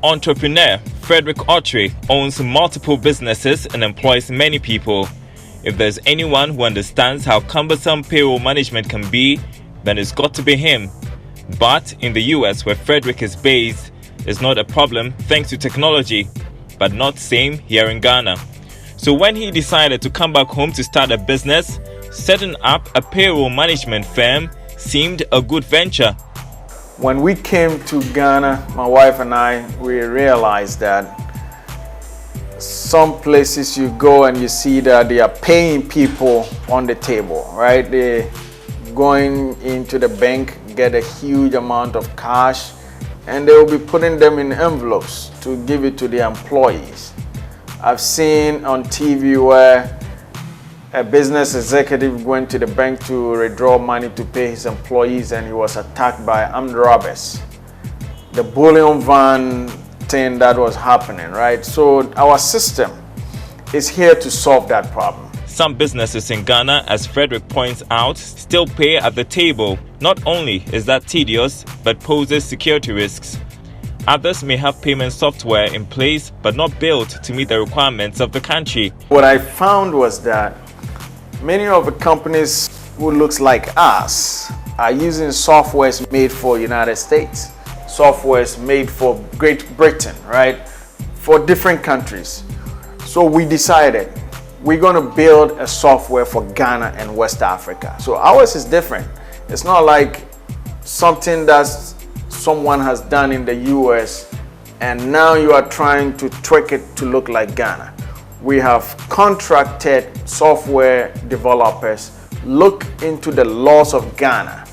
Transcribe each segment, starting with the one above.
Entrepreneur Frederick Autry owns multiple businesses and employs many people. If there's anyone who understands how cumbersome payroll management can be, then it's got to be him. But in the US, where Frederick is based, it's not a problem thanks to technology, but not same here in Ghana. So when he decided to come back home to start a business, setting up a payroll management firm seemed a good venture. When we came to Ghana, my wife and I, we realized that some places you go and you see that they are paying people on the table, right? They're going into the bank, get a huge amount of cash, and they will be putting them in envelopes to give it to the employees. I've seen on TV where a business executive went to the bank to withdraw money to pay his employees and he was attacked by armed robbers. The bullion van thing that was happening, right? So our system is here to solve that problem. Some businesses in Ghana, as Frederick points out, still pay at the table. Not only is that tedious, but poses security risks. Others may have payment software in place, but not built to meet the requirements of the country. What I found was that many of the companies who looks like us are using softwares made for United States, softwares made for Great Britain, right? For different countries. So we decided we're going to build a software for Ghana and West Africa. So ours is different. It's not like something that someone has done in the US and now you are trying to tweak it to look like Ghana. We have contracted software developers look into the laws of Ghana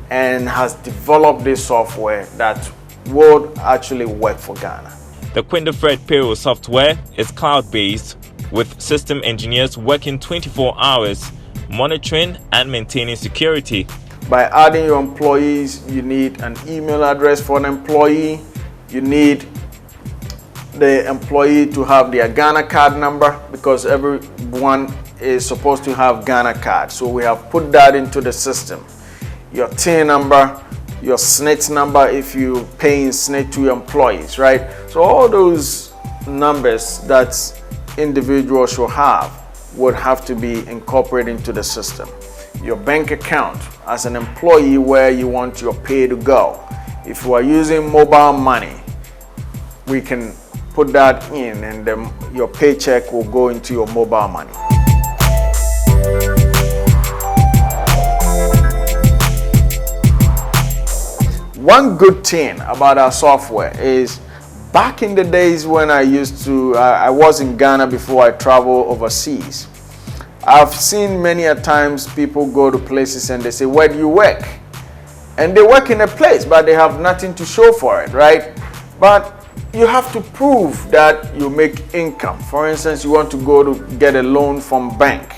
and has developed this software that would actually work for Ghana. The Queendafred payroll software is cloud-based, with system engineers working 24 hours, monitoring and maintaining security. By adding your employees, you need an email address for an employee. You need the employee to have their Ghana card number because everyone is supposed to have Ghana card. So we have put that into the system. Your TIN number, your SNIT number if you're paying SNIT to your employees, right? So all those numbers that individuals should have would have to be incorporated into the system. Your bank account as an employee where you want your pay to go. If you are using mobile money, we can put that in and then your paycheck will go into your mobile money. One good thing about our software is back in the days when I was in Ghana before I traveled overseas. I've seen many a times people go to places and they say, where do you work? And they work in a place, but they have nothing to show for it, right? But you have to prove that you make income. For instance, you want to go to get a loan from bank.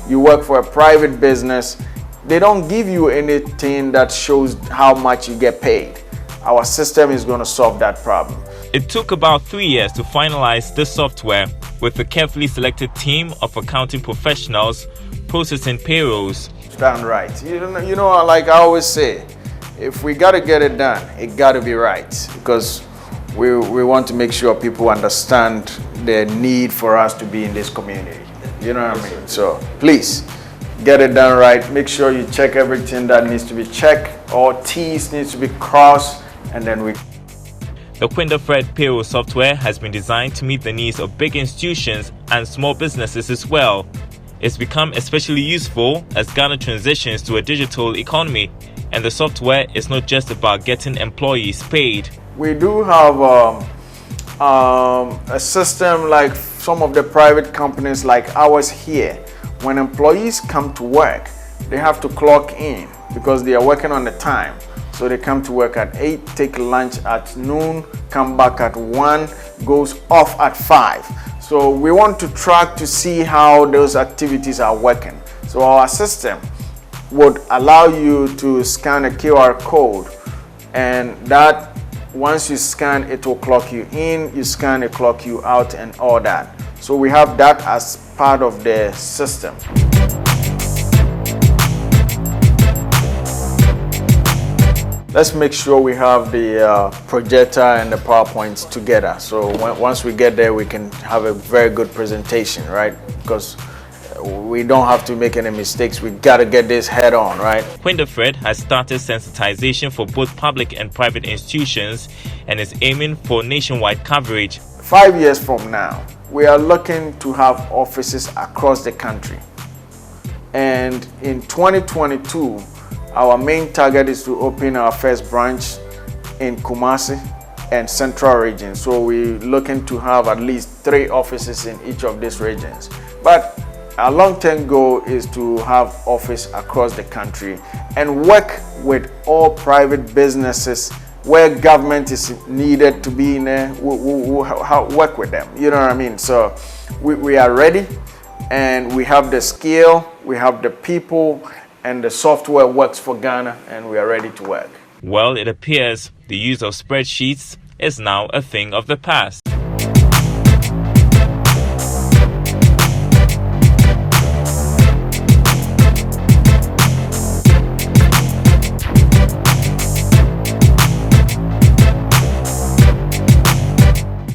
You work for a private business. They don't give you anything that shows how much you get paid. Our system is going to solve that problem. It took about 3 years to finalize this software with a carefully selected team of accounting professionals processing payrolls. Done right. You know, like I always say, if we got to get it done, it got to be right because we want to make sure people understand the need for us to be in this community. You know what I mean? So please get it done right. Make sure you check everything that needs to be checked. All T's needs to be crossed, and then we. The Queendafred payroll software has been designed to meet the needs of big institutions and small businesses as well. It's become especially useful as Ghana transitions to a digital economy, and the software is not just about getting employees paid. We do have a system like some of the private companies like ours here. When employees come to work, they have to clock in because they are working on the time. So they come to work at 8, take lunch at noon, come back at 1, goes off at 5. So we want to track to see how those activities are working. So our system would allow you to scan a QR code, and that once you scan, it will clock you in, you scan it, clock you out, and all that. So we have that as part of the system. let's make sure we have the projector and the PowerPoints together. So once we get there, we can have a very good presentation, right? Because we don't have to make any mistakes. We got to get this head on, right? Queendafred has started sensitization for both public and private institutions and is aiming for nationwide coverage. 5 years from now, we are looking to have offices across the country. And in 2022, our main target is to open our first branch in Kumasi and Central region. So we're looking to have at least 3 offices in each of these regions. But our long-term goal is to have office across the country and work with all private businesses where government is needed to be in there. We'll work with them. You know what I mean? So we are ready, and we have the skill, we have the people, and the software works for Ghana, and we are ready to work. Well, it appears the use of spreadsheets is now a thing of the past.